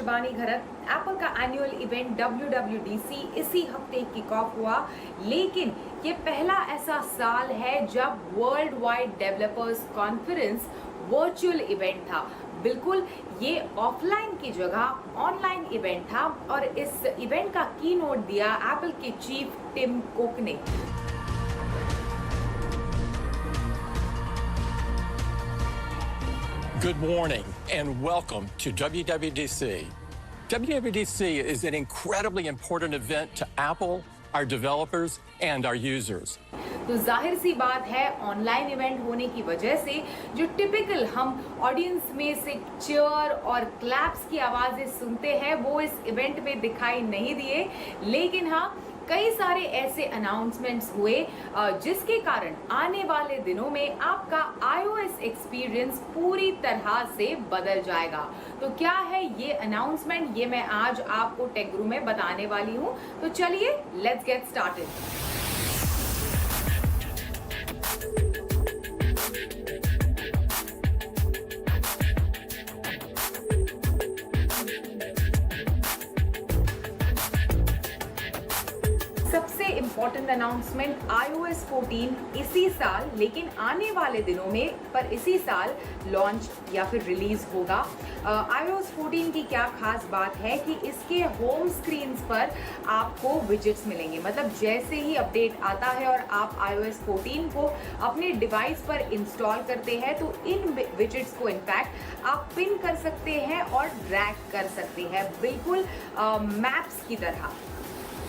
शिबानी घरत। Apple का annual event WWDC इसी हफ्ते किक ऑफ हुआ, लेकिन ये पहला ऐसा साल है जब world wide developers conference virtual event था। बिल्कुल, ये ऑफलाइन की जगह ऑनलाइन इवेंट था और इस इवेंट का की नोट दिया एप्पल के चीफ टिम कुक ने। Good morning and welcome to WWDC. WWDC is an incredibly important event to Apple, our developers, and our users. तो जाहिर सी बात है, ऑनलाइन इवेंट होने की वजह से जो टिपिकल हम ऑडियंस में से चीयर और क्लैप्स की आवाज़ें सुनते हैं वो इस इवेंट में दिखाई नहीं दिए, लेकिन हाँ कई सारे ऐसे अनाउंसमेंट्स हुए जिसके कारण आने वाले दिनों में आपका iOS एक्सपीरियंस पूरी तरह से बदल जाएगा। तो क्या है ये अनाउंसमेंट, ये मैं आज आपको टेक गुरु में बताने वाली हूँ। तो चलिए लेट्स गेट स्टार्टेड। सबसे इम्पोर्टेंट अनाउंसमेंट iOS 14 इसी साल, लेकिन आने वाले दिनों में पर इसी साल लॉन्च या फिर रिलीज होगा। iOS 14 की क्या खास बात है कि इसके होम स्क्रीन्स पर आपको विजेट्स मिलेंगे। मतलब जैसे ही अपडेट आता है और आप iOS 14 को अपने डिवाइस पर इंस्टॉल करते हैं तो इन विजेट्स को इनफैक्ट आप पिन कर सकते हैं और ड्रैग कर सकते हैं, बिल्कुल मैप्स की तरह।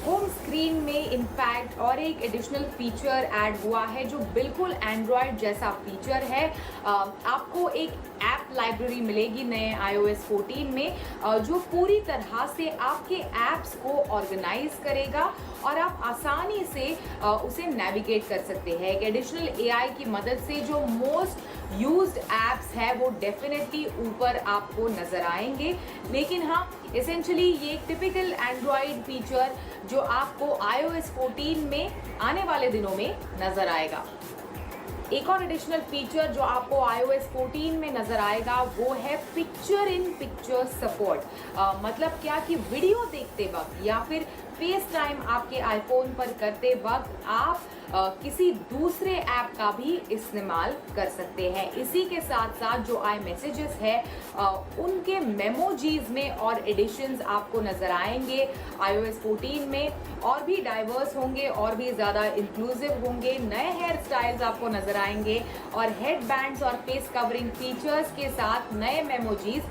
होम स्क्रीन में इनफैक्ट और एक एडिशनल फीचर ऐड हुआ है जो बिल्कुल एंड्रॉयड जैसा फीचर है। आपको एक ऐप लाइब्रेरी मिलेगी नए iOS 14 में जो पूरी तरह से आपके ऐप्स को ऑर्गेनाइज करेगा और आप आसानी से उसे नेविगेट कर सकते हैं। एक एडिशनल AI की मदद से जो मोस्ट यूज्ड ऐप्स है वो डेफिनेटली ऊपर आपको नजर आएंगे, लेकिन हाँ एसेंशियली ये एक टिपिकल एंड्रॉयड फीचर जो आपको iOS 14 में आने वाले दिनों में नजर आएगा। एक और एडिशनल फीचर जो आपको iOS 14 में नजर आएगा वो है पिक्चर इन पिक्चर सपोर्ट। मतलब क्या कि वीडियो देखते वक्त या फिर फेस टाइम आपके आईफोन पर करते वक्त आप किसी दूसरे ऐप का भी इस्तेमाल कर सकते हैं। इसी के साथ साथ जो iMessages है उनके मेमोजीज में और एडिशंस आपको नजर आएंगे iOS 14 में, और भी डाइवर्स होंगे और भी ज़्यादा इंक्लूसिव होंगे। नए हेयर स्टाइल्स आपको नजर आएंगे और हेड बैंड्स और फेस कवरिंग फीचर्स के साथ नए मेमोजीज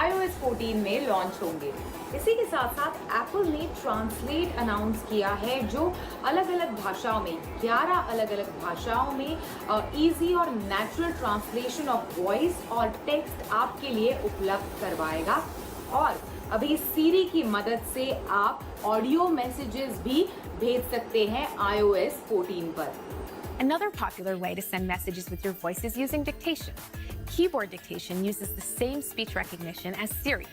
iOS 14 में लॉन्च होंगे। इसी के साथ साथ एप्पल ने ट्रांसलेट अनाउंस किया है जो अलग अलग भाषाओं में 11 अलग अलग भाषाओं में इजी और नेचुरल ट्रांसलेशन ऑफ वॉइस और टेक्स्ट आपके लिए उपलब्ध करवाएगा। और अभी सीरी की मदद से आप ऑडियो मैसेजेस भी भेज सकते हैं iOS 14 पर। Another popular way to send messages with your voice is using dictation. Keyboard dictation uses the same speech recognition as Siri.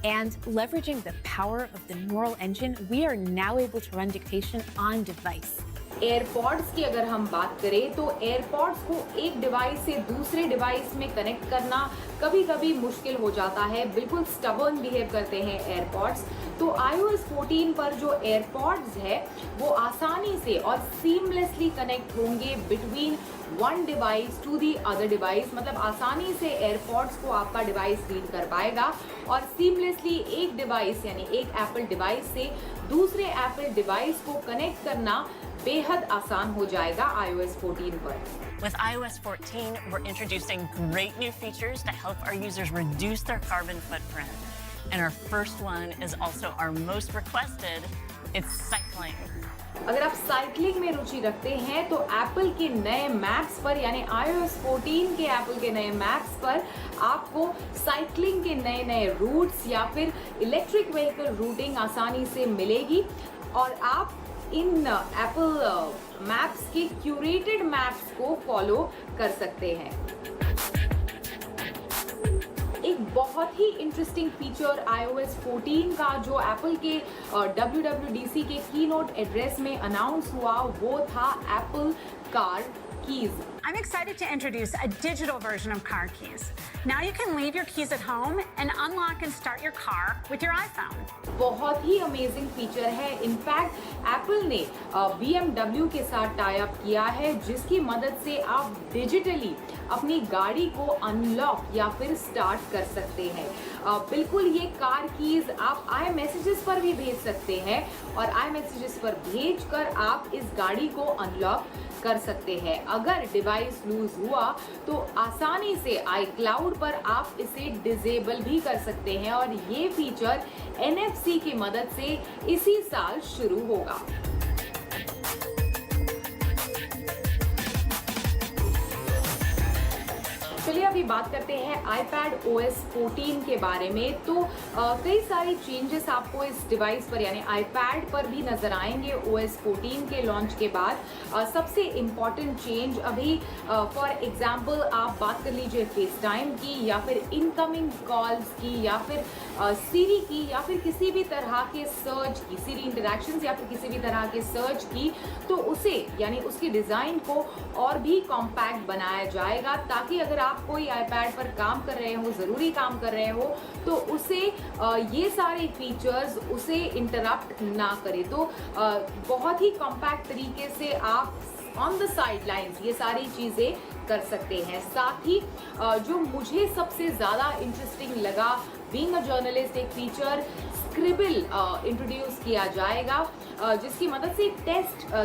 And leveraging the power of the neural engine, we are now able to run dictation on device. AirPods की अगर हम बात करें तो AirPods को एक device से दूसरे डिवाइस में कनेक्ट करना कभी कभी मुश्किल हो जाता है, बिल्कुल स्टबर्न बिहेव करते हैं एयरपॉड्स। तो iOS 14 पर जो एयरपॉड्स है वो आसानी से और सीमलेसली कनेक्ट होंगे between one device to the other device. मतलब आसानी से एयरपॉड्स को आपका डिवाइस रीड कर पाएगा और सीमलेसली एक डिवाइस यानी एक एप्पल डिवाइस से दूसरे एप्पल डिवाइस को कनेक्ट करना बेहद आसान हो जाएगा iOS 14 पर। With iOS 14, we're introducing great new features to help our users reduce their carbon footprint. And our first one is also our most requested, it's cycling. अगर आप साइकिलिंग में रुचि रखते हैं तो एप्पल के नए मैप्स पर यानी iOS 14 के एप्पल के नए मैप्स पर आपको साइकिलिंग के नए नए रूट्स या फिर इलेक्ट्रिक व्हीकल रूटिंग आसानी से मिलेगी और आप इन एप्पल मैप्स के क्यूरेटेड मैप्स को फॉलो कर सकते हैं। एक बहुत ही इंटरेस्टिंग फीचर iOS 14 का जो एप्पल के WWDC के कीनोट एड्रेस में अनाउंस हुआ वो था Apple car keys. I'm excited to introduce a digital version of car keys. Now you can leave your keys at home and unlock and start your car with your iPhone. बहुत ही amazing feature है। In fact Apple ने BMW के साथ tie up किया है, जिसकी मदद से आप डिजिटली अपनी गाड़ी को अनलॉक या फिर स्टार्ट कर सकते हैं। बिल्कुल ये कार कीज आप आई मैसेजेस पर भी भेज सकते हैं और आई मैसेजेस पर भेजकर आप इस गाड़ी को अनलॉक कर सकते हैं। अगर डिवाइस लूज हुआ तो आसानी से iCloud पर आप इसे डिसेबल भी कर सकते हैं और ये फीचर NFC की मदद से इसी साल शुरू होगा। चलिए अभी बात करते हैं iPad OS 14 के बारे में। तो कई सारे चेंजेस आपको इस डिवाइस पर यानी iPad पर भी नज़र आएंगे OS 14 के लॉन्च के बाद। सबसे इम्पॉर्टेंट चेंज अभी फॉर एग्जांपल आप बात कर लीजिए FaceTime की या फिर इनकमिंग कॉल्स की या फिर Siri की या फिर किसी भी तरह के सर्च की, Siri इंटरैक्शंस या फिर किसी भी तरह के सर्च की, तो उसे यानी उसकी डिज़ाइन को और भी कॉम्पैक्ट बनाया जाएगा ताकि अगर आप कोई iPad पर काम कर रहे हो, ज़रूरी काम कर रहे हो, तो उसे ये सारे फीचर्स उसे इंटरप्ट ना करे। तो बहुत ही कॉम्पैक्ट तरीके से आप ऑन द साइड लाइन्स ये सारी चीज़ें कर सकते हैं। साथ ही जो मुझे सबसे ज़्यादा इंटरेस्टिंग लगा बीइंग अ जर्नलिस्ट, एक फीचर स्क्रिबल इंट्रोड्यूस किया जाएगा, जिसकी मदद से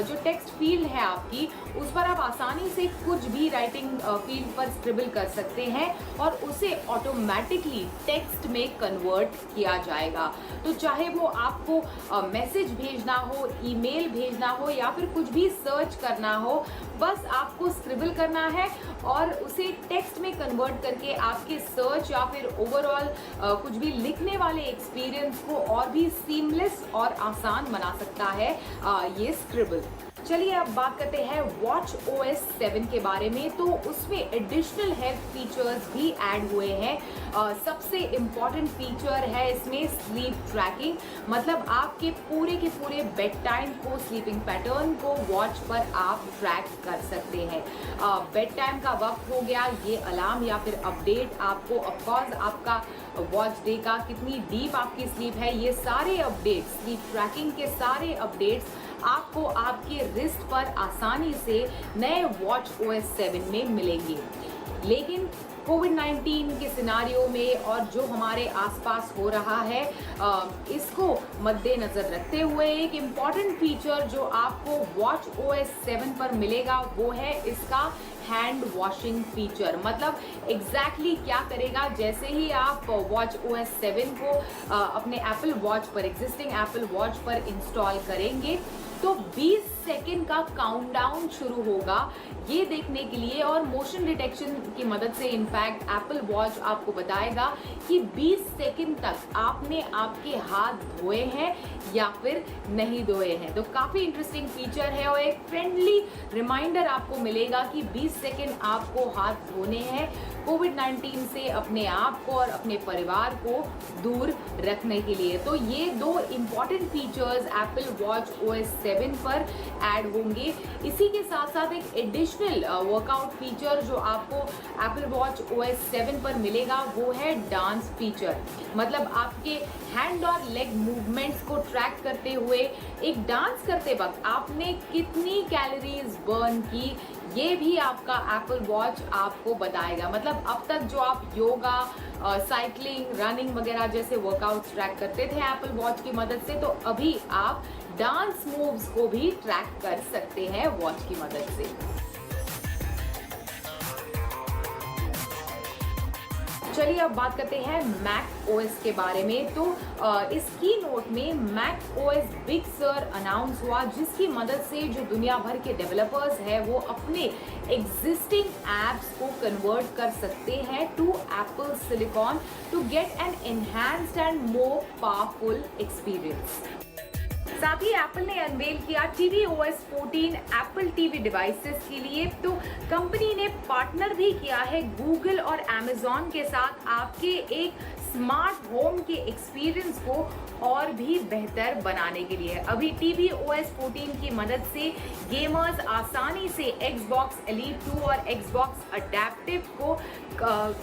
जो टेक्स्ट फील्ड है आपकी, उस पर आप आसानी से कुछ भी राइटिंग फील्ड पर स्क्रिबल कर सकते हैं और उसे ऑटोमेटिकली टेक्स्ट में कन्वर्ट किया जाएगा। तो चाहे वो आपको मैसेज भेजना हो, ईमेल भेजना हो या फिर कुछ भी सर्च करना हो, बस आपको स्क्रिबल करना है और उसे टेक्स्ट में कन्वर्ट करके आपके सर्च या फिर ओवरऑल कुछ भी लिखने वाले एक्सपीरियंस को और भी सीमलेस और आसान बना सकता है ये स्क्रिबल। चलिए अब बात करते हैं WatchOS 7 के बारे में। तो उसमें एडिशनल हेल्थ फीचर्स भी ऐड हुए हैं। सबसे इम्पॉर्टेंट फीचर है इसमें स्लीप ट्रैकिंग, मतलब आपके पूरे के पूरे बेड टाइम को, स्लीपिंग पैटर्न को वॉच पर आप ट्रैक कर सकते हैं। बेड टाइम का वक्त हो गया, ये अलार्म या फिर अपडेट आपको ऑफकोर्स आपका वॉच डे का कितनी डीप आपकी स्लीप है, ये सारे अपडेट्स, स्लीप ट्रैकिंग के सारे अपडेट्स आपको आपके रिस्ट पर आसानी से नए WatchOS 7 में मिलेंगे। लेकिन कोविड-19 के सिनारियो में और जो हमारे आसपास हो रहा है, इसको मद्देनज़र रखते हुए एक इम्पॉर्टेंट फीचर जो आपको WatchOS 7 पर मिलेगा वो है इसका हैंड वॉशिंग फीचर। मतलब एग्जैक्टली क्या करेगा, जैसे ही आप WatchOS 7 को अपने एप्पल वॉच पर, एग्जिस्टिंग एप्पल वॉच पर इंस्टॉल करेंगे तो 20 सेकेंड का काउंटडाउन शुरू होगा ये देखने के लिए, और मोशन डिटेक्शन की मदद से इनफैक्ट एप्पल वॉच आपको बताएगा कि 20 सेकेंड तक आपने आपके हाथ धोए हैं या फिर नहीं धोए हैं। तो काफ़ी इंटरेस्टिंग फीचर है और एक फ्रेंडली रिमाइंडर आपको मिलेगा कि 20 सेकेंड आपको हाथ धोने हैं कोविड-19 से अपने आप को और अपने परिवार को दूर रखने के लिए। तो ये दो इम्पॉर्टेंट फीचर्स एप्पल WatchOS 7 पर ऐड होंगे। इसी के साथ साथ एक एडिशनल वर्कआउट फीचर जो आपको एप्पल WatchOS 7 पर मिलेगा वो है डांस फीचर। मतलब आपके हैंड और लेग मूवमेंट्स को ट्रैक करते हुए एक डांस करते वक्त आपने कितनी कैलोरीज बर्न की, ये भी आपका एप्पल वॉच आपको बताएगा। मतलब अब तक जो आप योगा, साइकिलिंग, रनिंग वगैरह जैसे वर्कआउट्स ट्रैक करते थे एप्पल वॉच की मदद से, तो अभी आप डांस मूव्स को भी ट्रैक कर सकते हैं वॉच की मदद से। चलिए अब बात करते हैं मैक OS के बारे में। तो इस की नोट में Mac OS Big Sur announce हुआ, जिसकी मदद से जो दुनिया भर के डेवलपर्स हैं वो अपने एग्जिस्टिंग एप्स को कन्वर्ट कर सकते हैं to Apple silicon to get an enhanced and more powerful experience. साथ ही एप्पल ने अनवेल किया tvOS 14 एप्पल टीवी डिवाइसेस के लिए। तो कंपनी ने पार्टनर भी किया है गूगल और Amazon के साथ आपके एक स्मार्ट होम के एक्सपीरियंस को और भी बेहतर बनाने के लिए। अभी tvOS 14 की मदद से गेमर्स आसानी से Xbox Elite 2 और Xbox Adaptive को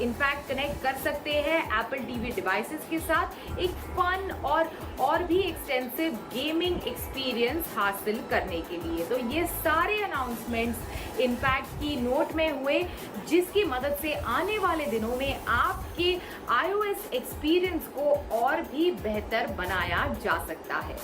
इनफैक्ट कनेक्ट कर सकते हैं Apple TV डिवाइसेस के साथ, एक फन और भी एक्सटेंसिव गेमिंग एक्सपीरियंस हासिल करने के लिए। तो ये सारे अनाउंसमेंट्स इनफैक्ट की नोट में हुए, जिसकी मदद से आने वाले दिनों में आपके iOS एक्सपीरियंस को और भी बेहतर बनाया जा सकता है।